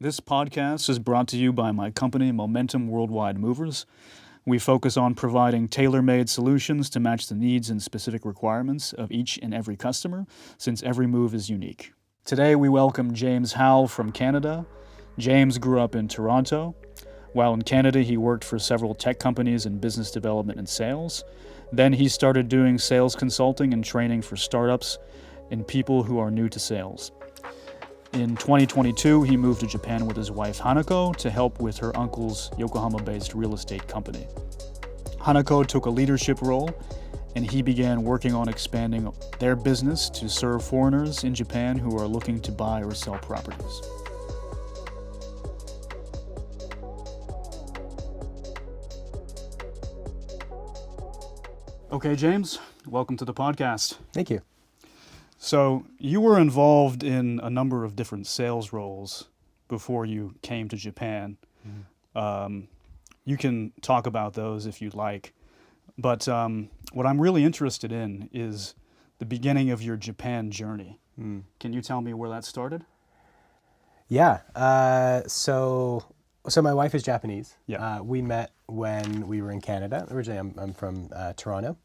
This podcast is brought to you by my company, Momentum Worldwide Movers. We focus on providing tailor-made solutions to match the needs and specific requirements of each and every customer, since every move is unique. Today we welcome James Howell from Canada. James grew up in Toronto. While in Canada, he worked for several tech companies in business development and sales. Then he started doing sales consulting and training for startups and people who are new to sales. In 2022, he moved to Japan with his wife Hanako to help with her uncle's Yokohama-based real estate company. Hanako took a leadership role, and he began working on expanding their business to serve foreigners in Japan who are looking to buy or sell properties. Okay, James, welcome to the podcast. Thank you. So you were involved in a number of different sales roles before you came to Japan. You can talk about those if you'd like. But what I'm really interested in is the beginning of your Japan journey. Can you tell me where that started? Yeah. So my wife is Japanese. Yeah. We met when we were in Canada. Originally, I'm from Toronto.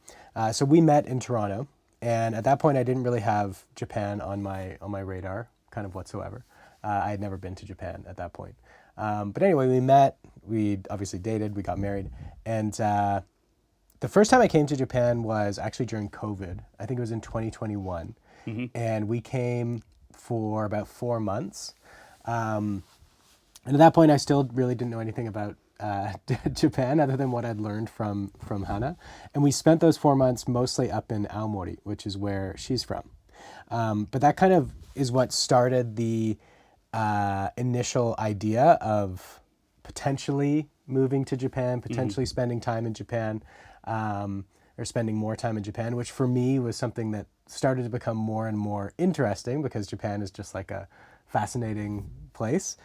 So we met in Toronto. And at that point, I didn't really have Japan on my radar, kind of whatsoever. I had never been to Japan at that point. But anyway, we met, we obviously dated, we got married. And the first time I came to Japan was actually during COVID. I think it was in 2021. And we came for about 4 months. And at that point, I still really didn't know anything about Japan other than what I'd learned from Hana. And we spent those 4 months mostly up in Aomori, which is where she's from. But that kind of is what started the initial idea of potentially moving to Japan, potentially spending time in Japan, or spending more time in Japan, which for me was something that started to become more and more interesting because Japan is just like a fascinating place.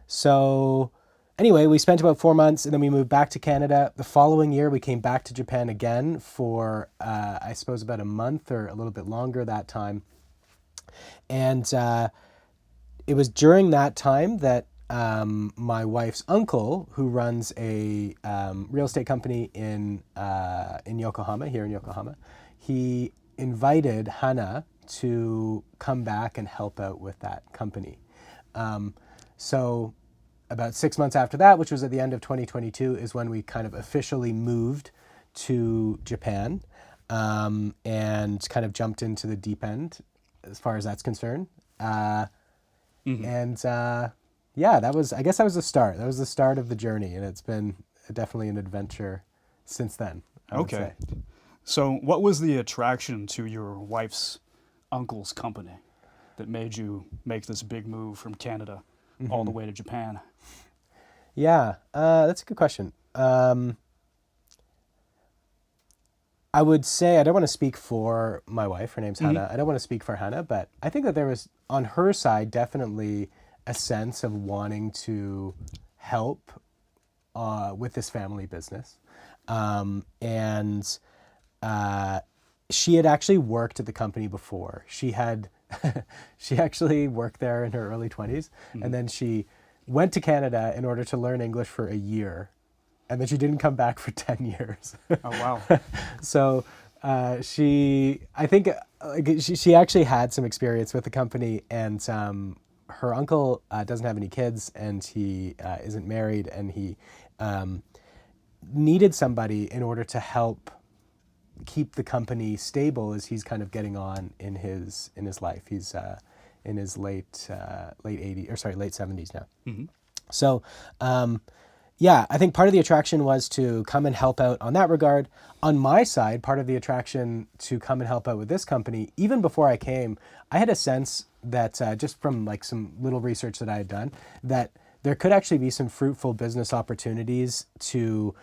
So anyway, we spent about 4 months and then we moved back to Canada. The following year, we came back to Japan again for, I suppose, about a month or a little bit longer that time. And it was during that time that my wife's uncle, who runs a real estate company in Yokohama, here in Yokohama, he invited Hana to come back and help out with that company. So about 6 months after that, which was at the end of 2022, is when we kind of officially moved to Japan and kind of jumped into the deep end as far as that's concerned. And yeah, I guess that was the start. That was the start of the journey, and it's been definitely an adventure since then, I would say. So what was the attraction to your wife's uncle's company that made you make this big move from Canada all the way to Japan? Yeah, that's a good question. I would say, I don't want to speak for my wife, her name's Hana. I don't want to speak for Hana, but I think that there was, on her side, definitely a sense of wanting to help with this family business. And she had actually worked at the company before. She actually worked there in her early 20s, and then she went to Canada in order to learn English for a year, and then she didn't come back for 10 years. Oh, wow. So she actually had some experience with the company, and her uncle doesn't have any kids, and he isn't married, and he needed somebody in order to help keep the company stable as he's kind of getting on in his life. He's in his late 70s now. So yeah, I think part of the attraction was to come and help out on that regard. On my side, part of the attraction to come and help out with this company, even before I came, I had a sense that just from like some little research that I had done, that there could actually be some fruitful business opportunities to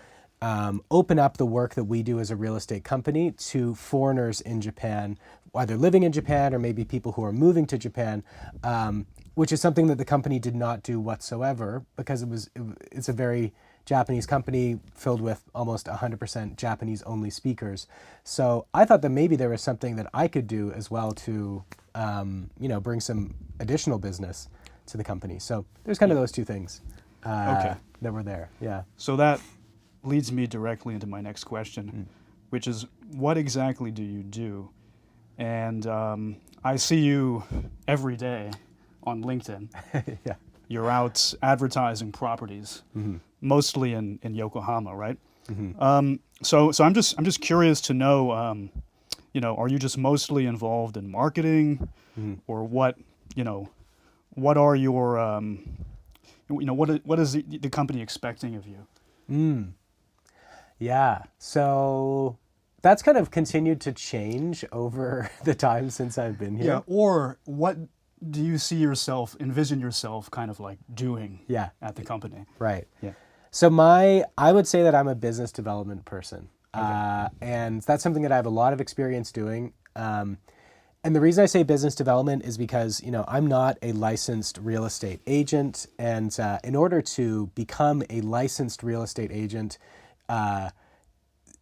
open up the work that we do as a real estate company to foreigners in Japan, either living in Japan or maybe people who are moving to Japan, which is something that the company did not do whatsoever because it's a very Japanese company filled with almost 100% Japanese only speakers. So I thought that maybe there was something that I could do as well to, bring some additional business to the company. So there's kind of those two things Okay. that were there. Yeah. So that leads me directly into my next question, which is what exactly do you do? And I see you every day on LinkedIn. Yeah. You're out advertising properties, mostly in Yokohama, right? So I'm just curious to know, are you just mostly involved in marketing, or what, what are your, what is the company expecting of you? Yeah. So that's kind of continued to change over the time since I've been here. Yeah, or what do you envision yourself kind of like doing Yeah. at the company? Right. Yeah. So I would say that I'm a business development person. And that's something that I have a lot of experience doing. And the reason I say business development is because, I'm not a licensed real estate agent. And in order to become a licensed real estate agent,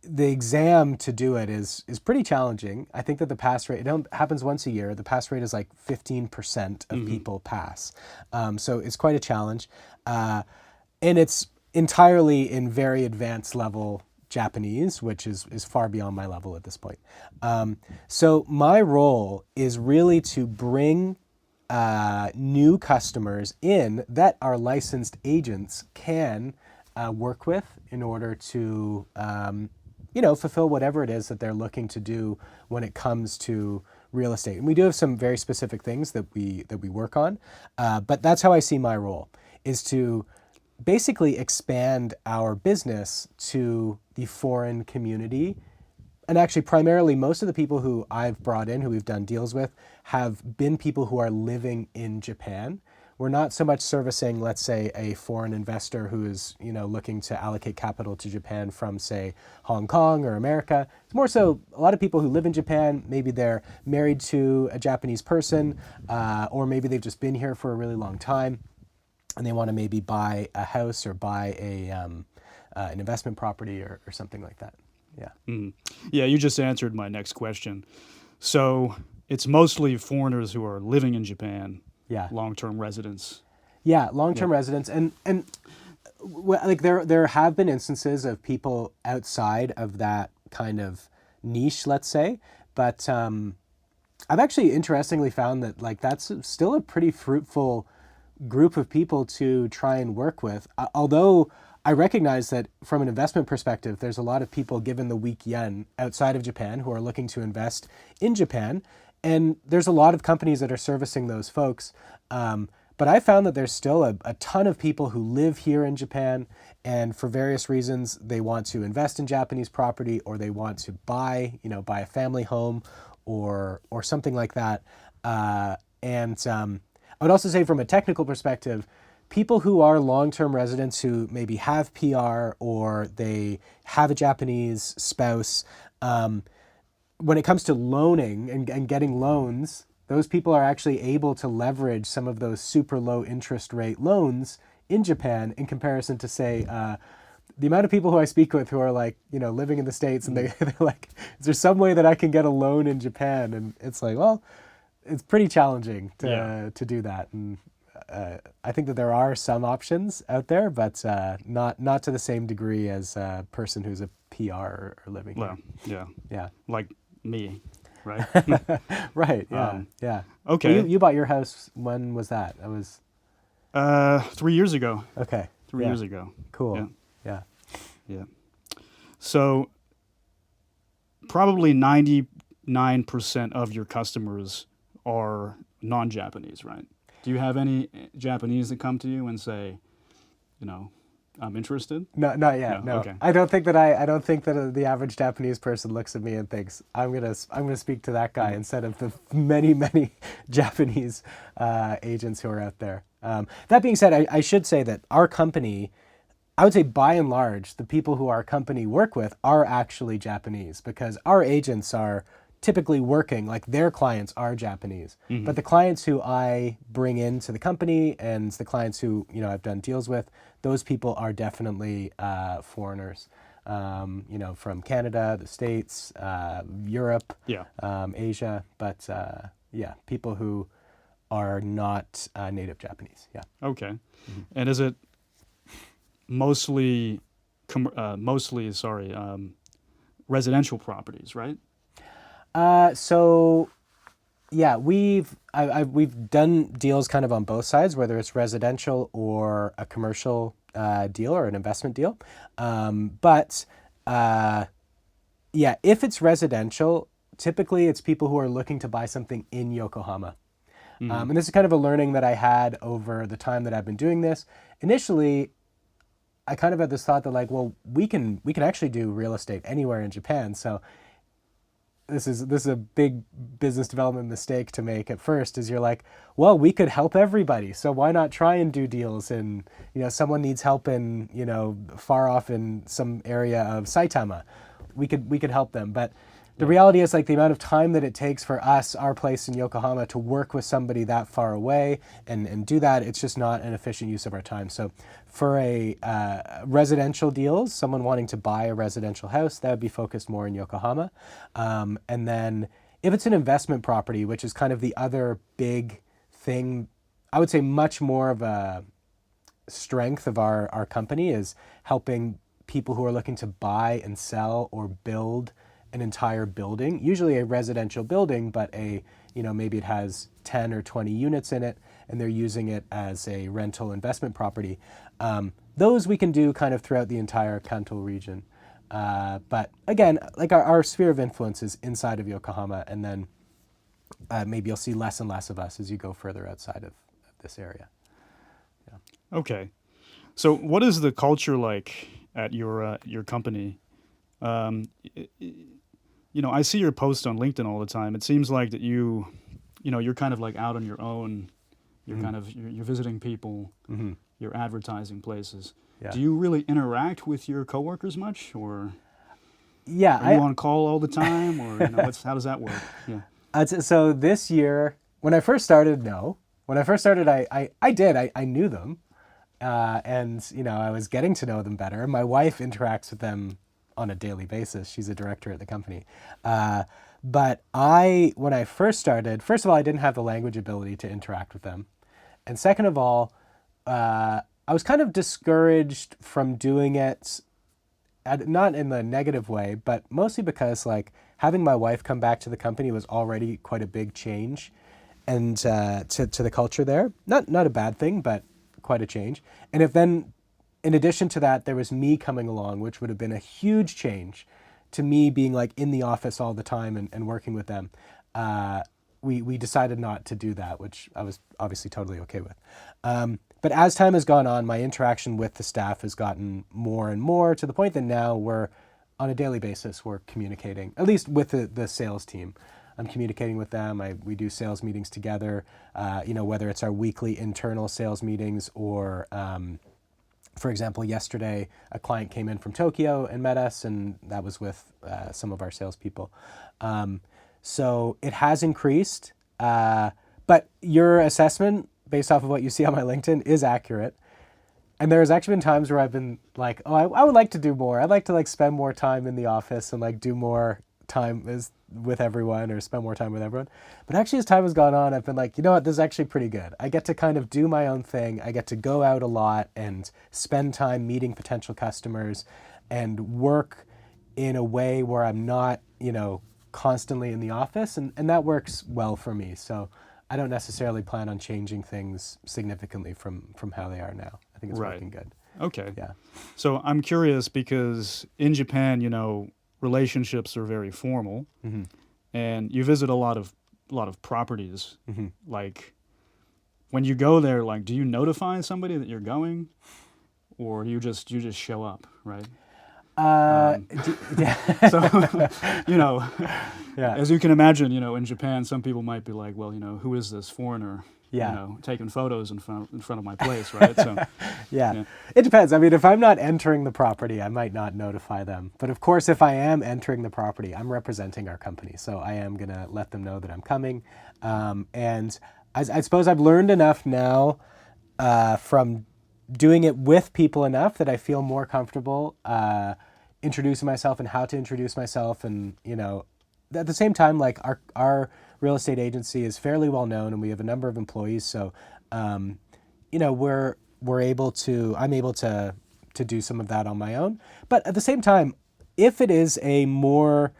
the exam to do it is pretty challenging. I think that the pass rate, happens once a year. The pass rate is like 15% of people pass. So it's quite a challenge. And it's entirely in very advanced level Japanese, which is far beyond my level at this point. So my role is really to bring new customers in that our licensed agents can work with in order to fulfill whatever it is that they're looking to do when it comes to real estate. And we do have some very specific things that we work on, but that's how I see my role, is to basically expand our business to the foreign community. And actually, primarily, most of the people who I've brought in, who we've done deals with, have been people who are living in Japan. We're not so much servicing, let's say, a foreign investor who is, looking to allocate capital to Japan from, say, Hong Kong or America. It's more so a lot of people who live in Japan. Maybe they're married to a Japanese person, or maybe they've just been here for a really long time, and they want to maybe buy a house or buy an investment property or something like that. Yeah. Yeah, you just answered my next question. So it's mostly foreigners who are living in Japan. Yeah. Long-term residents. Yeah, long-term residents, and like there have been instances of people outside of that kind of niche, let's say, but I've actually interestingly found that like that's still a pretty fruitful group of people to try and work with. Although I recognize that from an investment perspective, there's a lot of people, given the weak yen outside of Japan, who are looking to invest in Japan. And there's a lot of companies that are servicing those folks. But I found that there's still a ton of people who live here in Japan, and for various reasons, they want to invest in Japanese property, or they want to buy a family home or something like that. And I would also say, from a technical perspective, people who are long-term residents who maybe have PR or they have a Japanese spouse, when it comes to loaning and getting loans, those people are actually able to leverage some of those super low interest rate loans in Japan in comparison to, say, the amount of people who I speak with who are like, living in the States, and they're like, is there some way that I can get a loan in Japan? And it's like, well, it's pretty challenging to do that. And I think that there are some options out there, but not to the same degree as a person who's a PR or living here. Yeah. Yeah. Like me, right? Right. Yeah. Yeah. Okay. Well, you bought your house. When was that? That was 3 years ago. okay. 3 years ago. Cool. Yeah. Yeah. So probably 99% of your customers are non-Japanese, right? Do you have any Japanese that come to you and say, I'm interested? No, not yet. No. Okay. I don't think that the average Japanese person looks at me and thinks I'm gonna speak to that guy instead of the many Japanese agents who are out there. That being said, I should say that our company, I would say by and large, the people who our company work with are actually Japanese, because our agents are typically working, like their clients are Japanese. But the clients who I bring into the company and the clients who I've done deals with, those people are definitely foreigners, from Canada, the States, Europe, Asia. But people who are not native Japanese. Yeah. Okay. And is it mostly, residential properties, right? So yeah, we've done deals kind of on both sides, whether it's residential or a commercial deal or an investment deal. But yeah, if it's residential, typically it's people who are looking to buy something in Yokohama. And this is kind of a learning that I had over the time that I've been doing this. Initially, I kind of had this thought that like, well, we can actually do real estate anywhere in Japan. So this is a big business development mistake to make at first, is you're like, well, we could help everybody. So why not try and do deals in, someone needs help in, far off in some area of Saitama. We could help them. But the reality is like the amount of time that it takes for us, our place in Yokohama, to work with somebody that far away and do that, it's just not an efficient use of our time. So for a residential deals, someone wanting to buy a residential house, that would be focused more in Yokohama. And then if it's an investment property, which is kind of the other big thing, I would say much more of a strength of our company is helping people who are looking to buy and sell or build an entire building, usually a residential building, but maybe it has 10 or 20 units in it, and they're using it as a rental investment property. Those we can do kind of throughout the entire Kanto region. But again, like our sphere of influence is inside of Yokohama, and then maybe you'll see less and less of us as you go further outside of this area. Yeah. Okay. So what is the culture like at your company? I see your posts on LinkedIn all the time. It seems like that you're kind of like out on your own. You're kind of you're visiting people. You're advertising places. Yeah. Do you really interact with your coworkers much, or yeah, are you on call all the time, or how does that work? Yeah. So this year, when I first started, no. When I first started, I knew them, and I was getting to know them better. My wife interacts with them on a daily basis. She's a director at the company. But when I first started, first of all, I didn't have the language ability to interact with them. And second of all, I was kind of discouraged from doing it, not in the negative way, but mostly because like having my wife come back to the company was already quite a big change and to the culture there. Not a bad thing, but quite a change. And if then, in addition to that, there was me coming along, which would have been a huge change to me being like in the office all the time and working with them. We decided not to do that, which I was obviously totally okay with. But as time has gone on, my interaction with the staff has gotten more and more to the point that now we're on a daily basis, we're communicating, at least with the sales team. I'm communicating with them. We do sales meetings together, whether it's our weekly internal sales meetings or, for example, yesterday, a client came in from Tokyo and met us, and that was with some of our salespeople. So it has increased, but your assessment, based off of what you see on my LinkedIn, is accurate. And there's actually been times where I've been like, oh, I would like to do more. I'd like to like spend more time in the office and like do more time with everyone or spend more time with everyone. But actually, as time has gone on, I've been like, you know what, this is actually pretty good. I get to kind of do my own thing. I get to go out a lot and spend time meeting potential customers and work in a way where I'm not, constantly in the office. And that works well for me. So I don't necessarily plan on changing things significantly from how they are now. I think it's working good. Okay. Yeah. So I'm curious because in Japan, relationships are very formal, and you visit a lot of properties. Like, when you go there, like, do you notify somebody that you're going, or you just show up, right? So, Yeah. as you can imagine, in Japan, some people might be like, well, who is this foreigner? Yeah. Taking photos in front of my place, right? So, yeah. It depends. I mean, if I'm not entering the property, I might not notify them. But of course, if I am entering the property, I'm representing our company. So I am going to let them know that I'm coming. And I suppose I've learned enough now from doing it with people enough that I feel more comfortable introducing myself and how to introduce myself. And, at the same time, like our real estate agency is fairly well known, and we have a number of employees. So, you know, I'm able to do some of that on my own. But at the same time, if it is a more,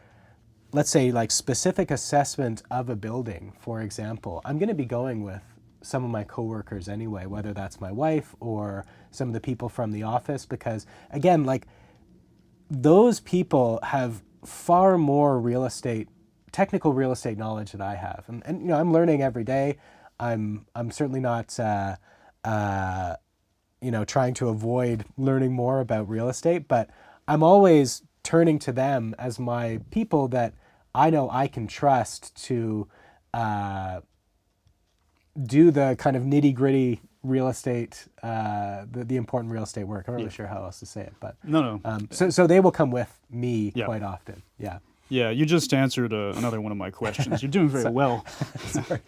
let's say, like specific assessment of a building, for example, I'm going to be going with some of my coworkers anyway, whether that's my wife or some of the people from the office, because again, like those people have far more technical real estate knowledge than I have. And you know, I'm learning every day. I'm certainly not, you know, trying to avoid learning more about real estate, but I'm always turning to them as my people that I know I can trust to do the kind of nitty gritty real estate, the important real estate work. I'm not really sure how else to say it, but No. so they will come with me Yeah. quite often. Yeah. Yeah, you just answered another one of my questions. You're doing very well. Sorry.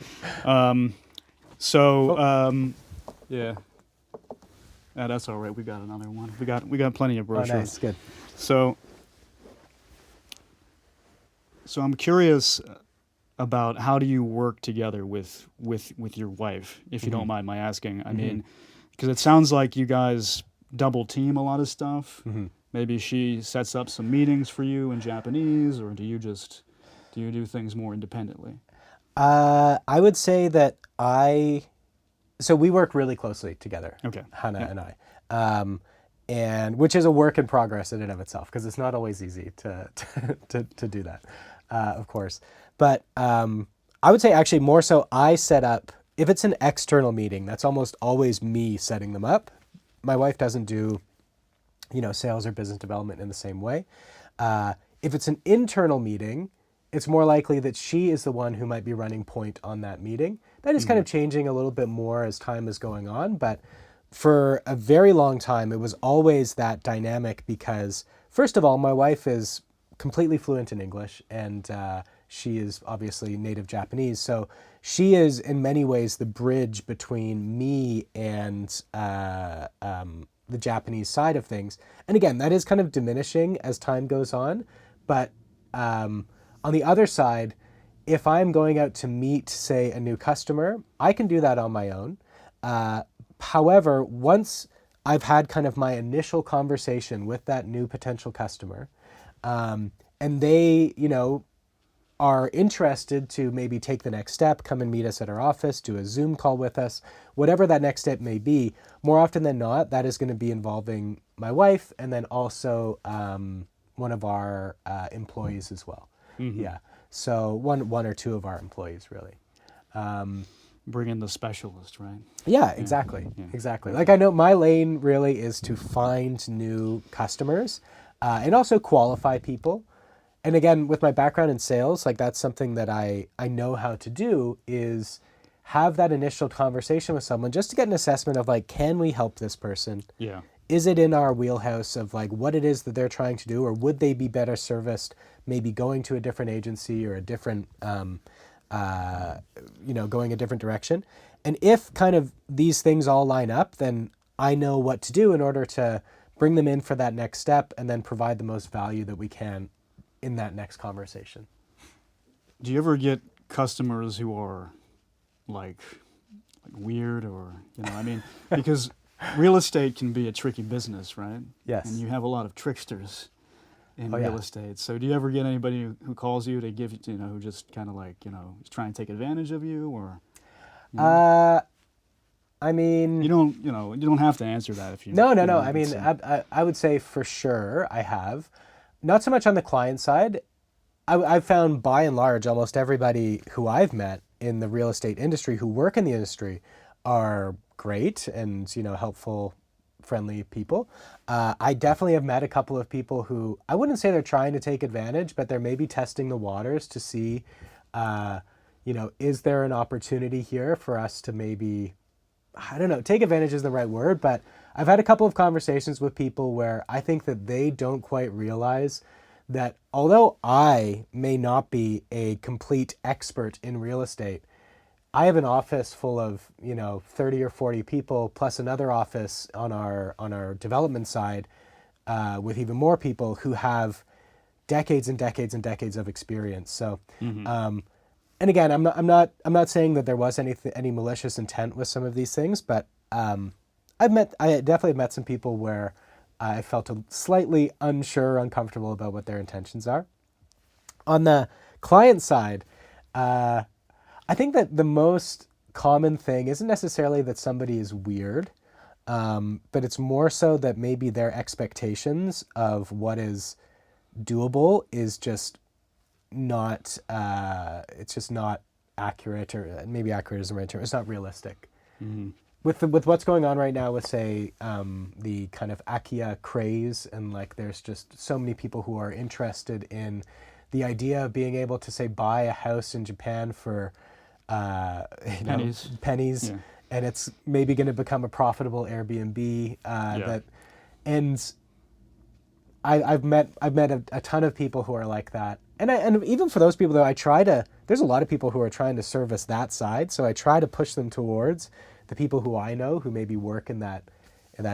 Yeah. That's all right. We got another one. We got plenty of Oh, brochures. nice. Good. So I'm curious about how do you work together with your wife, if you don't mind my asking. I mean, because it sounds like you guys double team a lot of stuff. Maybe she sets up some meetings for you in Japanese, or do you do things more independently? I would say that so we work really closely together. Okay. Hana Yeah. and I. And which is a work in progress in and of itself, because it's not always easy to do that, of course. But I would say actually more so I set up, if it's an external meeting, that's almost always me setting them up. My wife doesn't do, you know, sales or business development in the same way. If it's an internal meeting, it's more likely that she is the one who might be running point on that meeting. That is kind of changing a little bit more as time is going on, but for a very long time, it was always that dynamic because, first of all, my wife is completely fluent in English, and she is obviously native Japanese. So she is in many ways the bridge between me and the Japanese side of things. And again, that is kind of diminishing as time goes on. But on the other side, if I'm going out to meet, say, a new customer, I can do that on my own. However, once I've had kind of my initial conversation with that new potential customer, and they, you know, are interested to maybe take the next step, come and meet us at our office, do a Zoom call with us, whatever that next step may be, more often than not, that is going to be involving my wife and then also one of our employees as well. Yeah. So one or two of our employees, really. Bring in the specialist, right? Yeah, exactly. Yeah. Exactly. Like I know my lane really is to find new customers and also qualify people. And again, with my background in sales, like that's something that I know how to do is have that initial conversation with someone just to get an assessment of like, can we help this person? Yeah. Is it in our wheelhouse of like what it is that they're trying to do, or would they be better serviced maybe going to a different agency or a different, you know, going a different direction? And if kind of these things all line up, then I know what to do in order to bring them in for that next step and then provide the most value that we can in that next conversation. Do you ever get customers who are like weird, or, you know, I mean, because real estate can be a tricky business, right? Yes. And you have a lot of tricksters in Oh, real yeah. estate. So do you ever get anybody who calls you to give you, you know, who just kind of like, you know, is trying to take advantage of you, or? You know? I mean, You don't have to answer that if you. no. You know, I mean, it's, I would say for sure I have. Not so much on the client side. I've found by and large almost everybody who I've met in the real estate industry who work in the industry are great and, you know, helpful, friendly people. I definitely have met a couple of people who I wouldn't say they're trying to take advantage, but they're maybe testing the waters to see, you know, is there an opportunity here for us to maybe, I don't know, take advantage is the right word, but I've had a couple of conversations with people where I think that they don't quite realize that although I may not be a complete expert in real estate, I have an office full of, you know, 30 or 40 people plus another office on our development side with even more people who have decades and decades and decades of experience. So and again, I'm not saying that there was any malicious intent with some of these things, but I definitely met some people where I felt slightly unsure, uncomfortable about what their intentions are. On the client side, I think that the most common thing isn't necessarily that somebody is weird, but it's more so that maybe their expectations of what is doable is just not, it's just not accurate, or maybe accurate isn't the right term. It's not realistic. Mm-hmm. With what's going on right now with, say, the kind of Akiya craze, and like there's just so many people who are interested in the idea of being able to, say, buy a house in Japan for pennies, Yeah. and it's maybe going to become a profitable Airbnb. And I've met a ton of people who are like that, and even for those people though, there's a lot of people who are trying to service that side, so I try to push them towards the people who I know who maybe work in that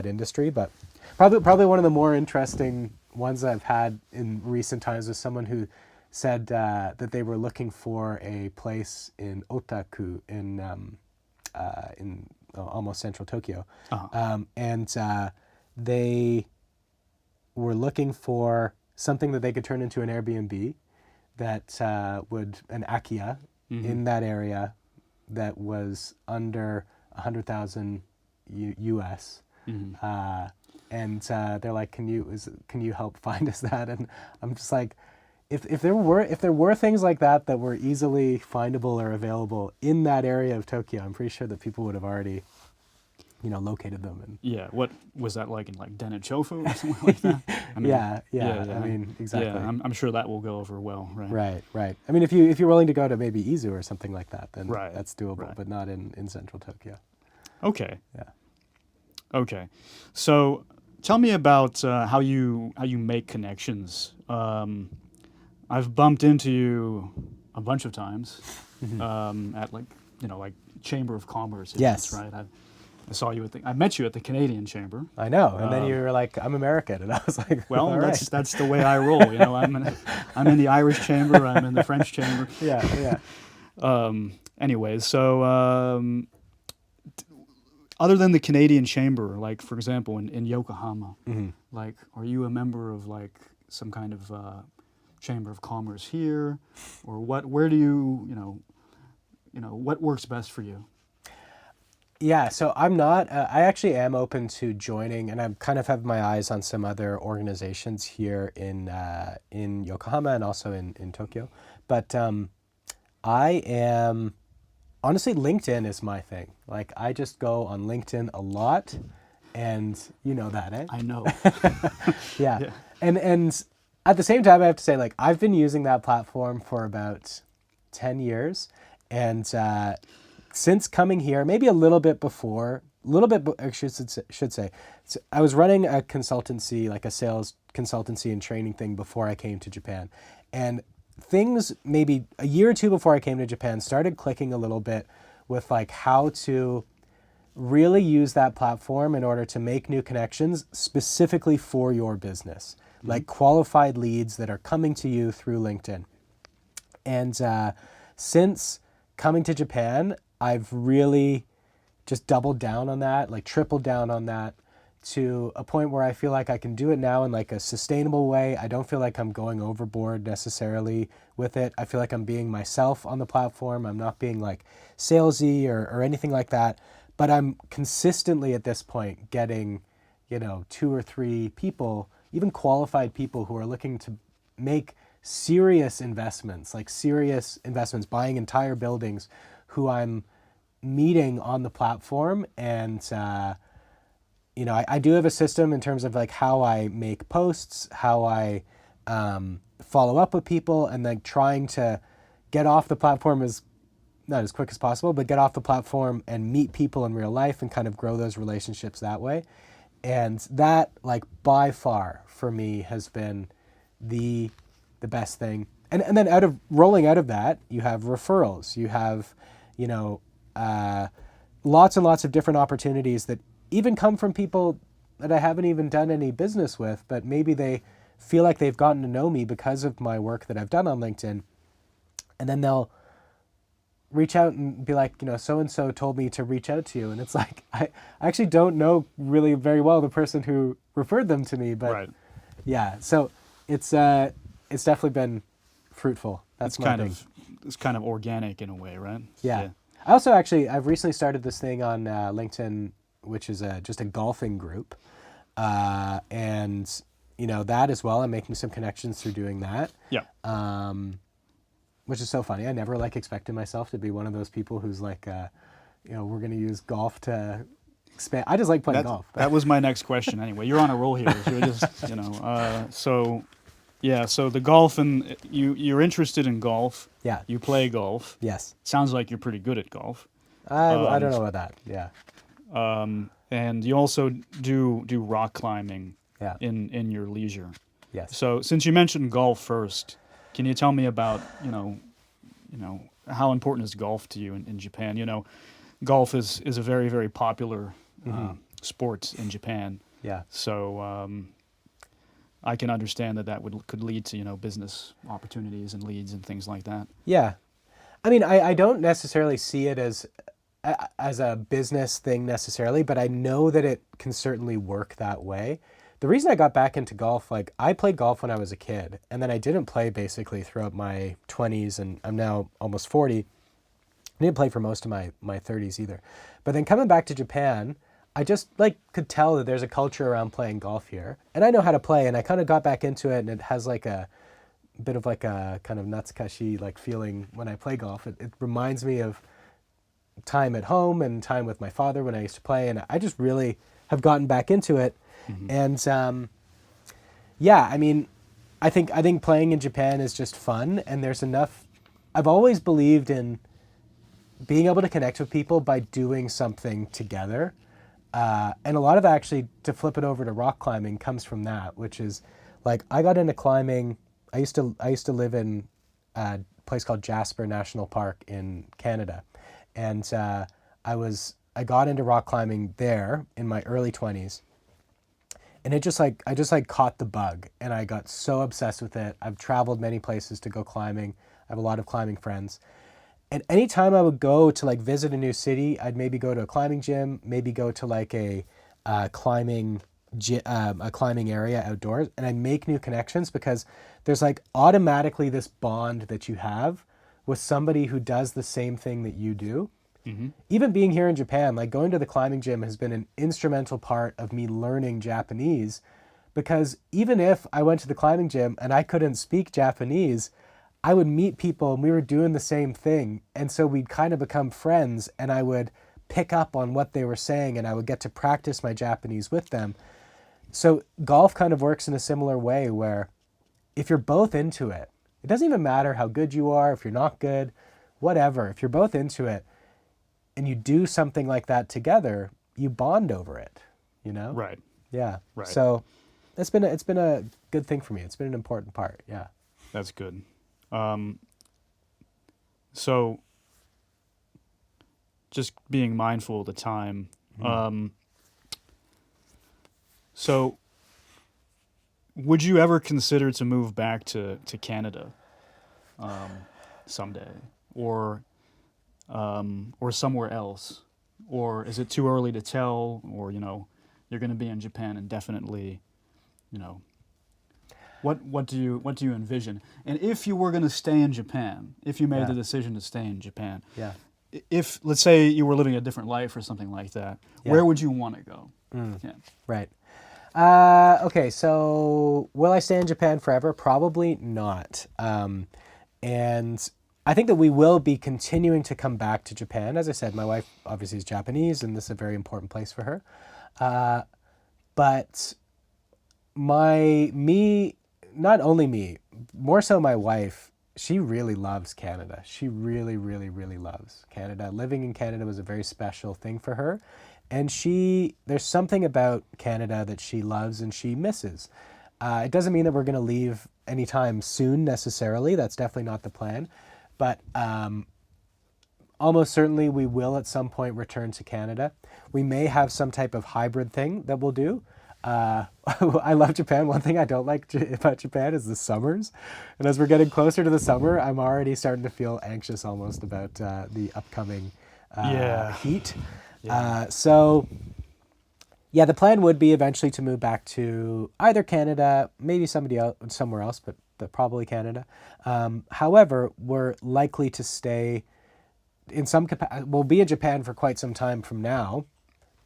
industry. But probably one of the more interesting ones I've had in recent times was someone who said that they were looking for a place in Otaku in almost central Tokyo, and they were looking for something that they could turn into an Airbnb that would an Akiya in that area that was under 100,000 US. And they're like, can you help find us that? And I'm just like, if there were things like that that were easily findable or available in that area of Tokyo, I'm pretty sure that people would have already, located them. And Yeah, what was that like in like Denichofu or something like that? I mean, I mean, exactly. Yeah, I'm sure that will go over well, right? Right. I mean, if you're willing to go to maybe Izu or something like that, then Right, that's doable, right. but not in central Tokyo. Okay. Yeah. Okay, so tell me about how you make connections. I've bumped into you a bunch of times at like Chamber of Commerce events, Yes. right? I saw you I met you at the Canadian Chamber. I know, and then you were like, "I'm American," and I was like, Well, all right. that's the way I roll. I'm in the Irish Chamber. I'm in the French Chamber. Yeah. Anyways, so other than the Canadian Chamber, like for example in Yokohama, like are you a member of like some kind of Chamber of Commerce here, or what? Where do what works best for you? Yeah, so I'm not. I actually am open to joining, and I kind of have my eyes on some other organizations here in Yokohama and also in Tokyo. But I am honestly, LinkedIn is my thing. Like I just go on LinkedIn a lot, and you know that, eh? I know. Yeah. And at the same time, I have to say, like I've been using that platform for about 10 years, and since coming here, maybe a little bit before, I should say, so I was running a consultancy, like a sales consultancy and training thing before I came to Japan. And things maybe a year or two before I came to Japan started clicking a little bit with like how to really use that platform in order to make new connections specifically for your business, like qualified leads that are coming to you through LinkedIn. And since coming to Japan, I've really just doubled down on that, like tripled down on that to a point where I feel like I can do it now in like a sustainable way. I don't feel like I'm going overboard necessarily with it. I feel like I'm being myself on the platform. I'm not being like salesy or anything like that, but I'm consistently at this point getting, 2 or 3 people, even qualified people who are looking to make serious investments, buying entire buildings, who I'm meeting on the platform. And I do have a system in terms of like how I make posts, how I follow up with people, and like trying to get off the platform as not as quick as possible, but get off the platform and meet people in real life and kind of grow those relationships that way. And that, like by far for me, has been the best thing. And then rolling out of that, you have referrals, you have lots and lots of different opportunities that even come from people that I haven't even done any business with, but maybe they feel like they've gotten to know me because of my work that I've done on LinkedIn. And then they'll reach out and be like, so and so told me to reach out to you, and it's like I actually don't know really very well the person who referred them to me, but Right. yeah, so it's definitely been fruitful. That's my thing. It's kind of organic in a way, right? Yeah. I also I've recently started this thing on LinkedIn, which is just a golfing group, and that as well. I'm making some connections through doing that. Yeah. Which is so funny. I never expected myself to be one of those people who's like, we're going to use golf to expand. I just like playing golf. That was my next question anyway. You're on a roll here. You're just, so yeah, so the golf, and you're interested in golf. Yeah. You play golf. Yes. Sounds like you're pretty good at golf. I don't know about that. Yeah. And you also do rock climbing. Yeah. In your leisure. Yes. So since you mentioned golf first, can you tell me about how important is golf to you in Japan? Golf is a very, very popular sport in Japan. Yeah. So I can understand that could lead to business opportunities and leads and things like that. Yeah. I mean, I don't necessarily see it as a business thing necessarily, but I know that it can certainly work that way. The reason I got back into golf, I played golf when I was a kid, and then I didn't play basically throughout my 20s, and I'm now almost 40. I didn't play for most of my 30s either. But then coming back to Japan, I just could tell that there's a culture around playing golf here, and I know how to play, and I kind of got back into it, and it has a bit of a kind of natsukashi feeling when I play golf. It reminds me of time at home and time with my father when I used to play, and I just really have gotten back into it. Mm-hmm. And yeah, I mean, I think playing in Japan is just fun, and there's enough. I've always believed in being able to connect with people by doing something together, and a lot of actually, to flip it over to rock climbing, comes from that, which is I got into climbing. I used to live in a place called Jasper National Park in Canada, and I got into rock climbing there in my early 20s. And it just I just caught the bug, and I got so obsessed with it. I've traveled many places to go climbing. I have a lot of climbing friends. And anytime I would go to visit a new city, I'd maybe go to a climbing gym, maybe go to a climbing area outdoors, and I make new connections because there's automatically this bond that you have with somebody who does the same thing that you do. Mm-hmm. Even being here in Japan, going to the climbing gym has been an instrumental part of me learning Japanese, because even if I went to the climbing gym and I couldn't speak Japanese, I would meet people and we were doing the same thing. And so we'd kind of become friends, and I would pick up on what they were saying, and I would get to practice my Japanese with them. So golf kind of works in a similar way, where if you're both into it, it doesn't even matter how good you are, if you're not good, whatever. If you're both into it, and you do something like that together, you bond over it, Right. Yeah. Right. So it's been a good thing for me. It's been an important part. Yeah. That's good. So just being mindful of the time. So would you ever consider to move back to Canada someday, or somewhere else, or is it too early to tell, or you're going to be in Japan indefinitely? What do you envision? And if you were going to stay in Japan, if you made the decision to stay in Japan, if let's say you were living a different life or something like that, where would you want to go? Yeah. Right. Okay, so will I stay in Japan forever? Probably not. And I think that we will be continuing to come back to Japan. As I said, my wife obviously is Japanese, and this is a very important place for her. But not only me, more so my wife, she really loves Canada. She really, really, really loves Canada. Living in Canada was a very special thing for her. And there's something about Canada that she loves and she misses. It doesn't mean that we're going to leave anytime soon necessarily. That's definitely not the plan. But almost certainly we will at some point return to Canada. We may have some type of hybrid thing that we'll do. I love Japan. One thing I don't like about Japan is the summers. And as we're getting closer to the summer, I'm already starting to feel anxious almost about the upcoming Yeah. heat. Yeah. So, yeah, the plan would be eventually to move back to either Canada, maybe somewhere else, but probably Canada. However, we're likely to stay in some capacity. We'll be in Japan for quite some time from now,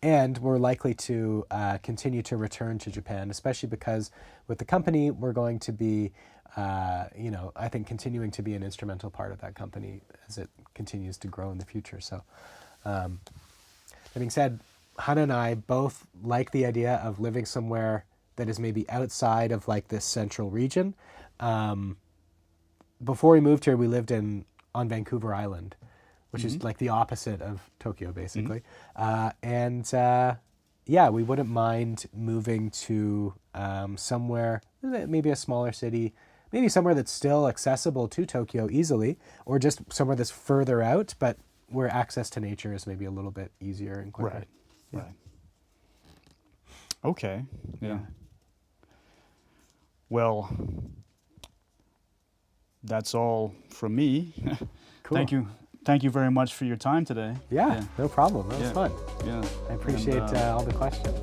and we're likely to continue to return to Japan, especially because with the company, we're going to be, I think continuing to be an instrumental part of that company as it continues to grow in the future. So, that being said, Hannah and I both like the idea of living somewhere that is maybe outside of like this central region. Before we moved here, we lived on Vancouver Island, which is like the opposite of Tokyo, basically. Yeah, we wouldn't mind moving to somewhere, maybe a smaller city, maybe somewhere that's still accessible to Tokyo easily, or just somewhere that's further out, but where access to nature is maybe a little bit easier and quicker. Right. Right. Okay. Yeah. Well, that's all from me. Cool. Thank you very much for your time today. Yeah, no problem. That was fun. Yeah. I appreciate all the questions.